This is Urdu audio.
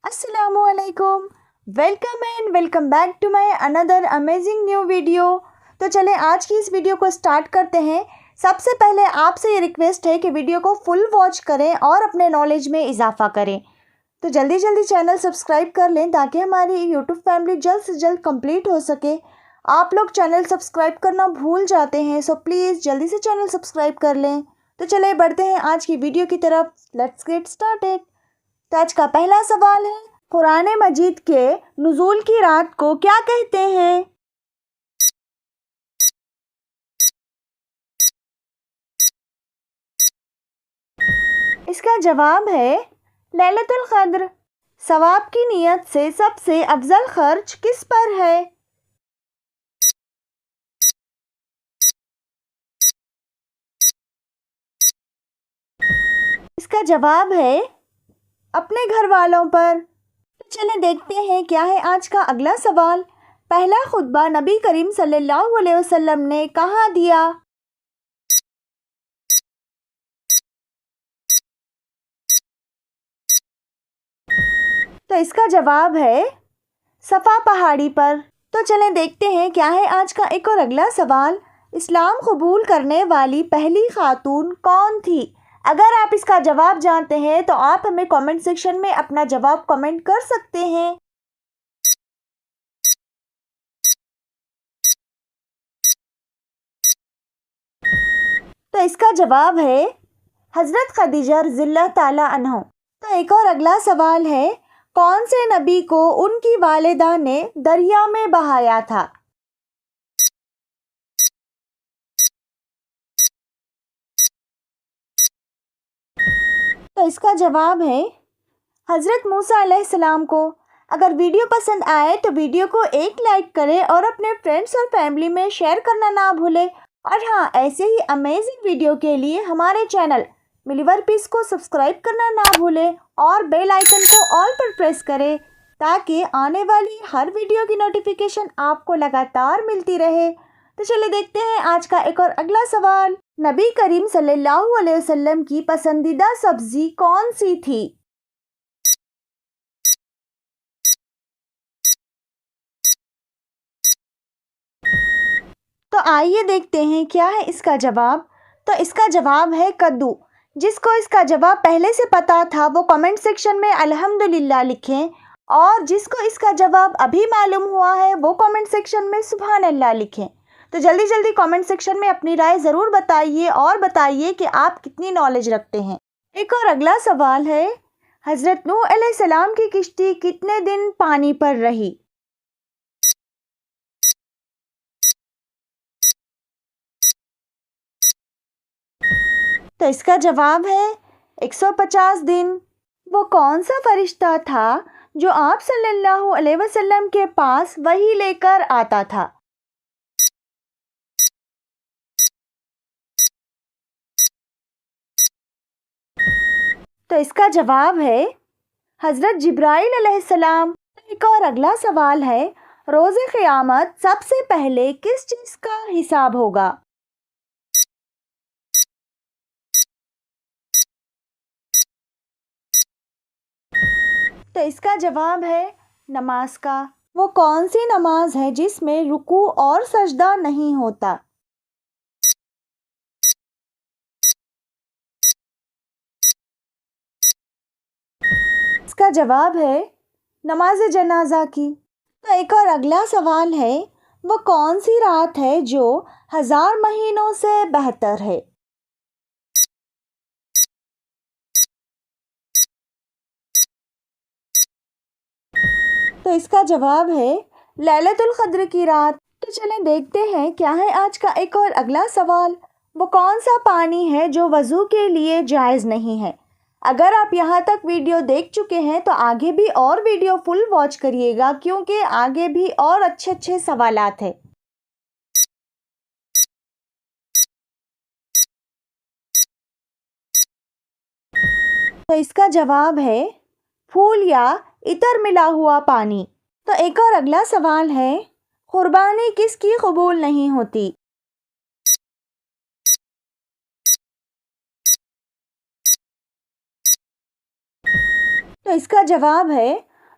السلام علیکم، welcome back to my another amazing new video. تو چلیں آج کی اس ویڈیو کو سٹارٹ کرتے ہیں۔ سب سے پہلے آپ سے یہ ریکویسٹ ہے کہ ویڈیو کو فل واچ کریں اور اپنے نالج میں اضافہ کریں۔ تو جلدی چینل سبسکرائب کر لیں تاکہ ہماری یوٹیوب فیملی جلد سے جلد کمپلیٹ ہو سکے۔ آپ لوگ چینل سبسکرائب کرنا بھول جاتے ہیں، سو پلیز جلدی سے چینل سبسکرائب کر لیں۔ تو چلیں بڑھتے ہیں آج کی ویڈیو کی طرف۔ Let's get started. تو آج کا پہلا سوال ہے، قرآن مجید کے نزول کی رات کو کیا کہتے ہیں؟ اس کا جواب ہے لیلۃ القدر۔ ثواب کی نیت سے سب سے افضل خرچ کس پر ہے؟ اس کا جواب ہے اپنے گھر والوں پر۔ تو چلیں دیکھتے ہیں کیا ہے آج کا اگلا سوال۔ پہلا خطبہ نبی کریم صلی اللہ علیہ وسلم نے کہاں دیا؟ تو اس کا جواب ہے صفا پہاڑی پر۔ تو چلیں دیکھتے ہیں کیا ہے آج کا ایک اور اگلا سوال۔ اسلام قبول کرنے والی پہلی خاتون کون تھی؟ اگر آپ اس کا جواب جانتے ہیں تو آپ ہمیں کامنٹ سیکشن میں اپنا جواب کامنٹ کر سکتے ہیں۔ تو اس کا جواب ہے حضرت خدیجہ رضی اللہ تعالیٰ عنہ۔ تو ایک اور اگلا سوال ہے، کون سے نبی کو ان کی والدہ نے دریا میں بہایا تھا؟ تو اس کا جواب ہے حضرت موسیٰ علیہ السلام کو۔ اگر ویڈیو پسند آئے تو ویڈیو کو ایک لائک کریں اور اپنے فرینڈس اور فیملی میں شیئر کرنا نہ بھولیں۔ اور ہاں، ایسے ہی امیزنگ ویڈیو کے لیے ہمارے چینل ملیور پیس کو سبسکرائب کرنا نہ بھولیں اور بیل آئیکن کو آل پر پریس کریں تاکہ آنے والی ہر ویڈیو کی نوٹیفیکیشن آپ کو لگاتار ملتی رہے۔ تو چلے دیکھتے ہیں آج کا ایک اور اگلا سوال۔ نبی کریم صلی اللہ علیہ وسلم کی پسندیدہ سبزی کون سی تھی؟ تو آئیے دیکھتے ہیں کیا ہے اس کا جواب۔ تو اس کا جواب ہے کدو۔ جس کو اس کا جواب پہلے سے پتا تھا وہ کمنٹ سیکشن میں الحمدللہ لکھیں، اور جس کو اس کا جواب ابھی معلوم ہوا ہے وہ کمنٹ سیکشن میں سبحان اللہ لکھیں۔ تو جلدی کمنٹ سیکشن میں اپنی رائے ضرور بتائیے اور بتائیے کہ آپ کتنی نالج رکھتے ہیں۔ ایک اور اگلا سوال ہے، حضرت نوح علیہ السلام کی کشتی کتنے دن پانی پر رہی؟ تو اس کا جواب ہے 150 دن۔ وہ کون سا فرشتہ تھا جو آپ صلی اللہ علیہ وسلم کے پاس وحی لے کر آتا تھا؟ تو اس کا جواب ہے حضرت جبرائیل علیہ السلام۔ ایک اور اگلا سوال ہے، روز قیامت سب سے پہلے کس چیز کا حساب ہوگا؟ تو اس کا جواب ہے نماز کا۔ وہ کون سی نماز ہے جس میں رکوع اور سجدہ نہیں ہوتا؟ اس کا جواب ہے نماز جنازہ کی۔ تو ایک اور اگلا سوال ہے، وہ کون سی رات ہے جو 1000 مہینوں سے بہتر ہے؟ تو اس کا جواب ہے لیلۃ القدر کی رات۔ تو چلیں دیکھتے ہیں کیا ہے آج کا ایک اور اگلا سوال۔ وہ کون سا پانی ہے جو وضو کے لیے جائز نہیں ہے؟ اگر آپ یہاں تک ویڈیو دیکھ چکے ہیں تو آگے بھی اور ویڈیو فل واچ کریے گا کیونکہ آگے بھی اور اچھے سوالات ہیں۔ تو اس کا جواب ہے پھول یا عطر ملا ہوا پانی۔ تو ایک اور اگلا سوال ہے، قربانی کس کی قبول نہیں ہوتی؟ تو اس کا جواب ہے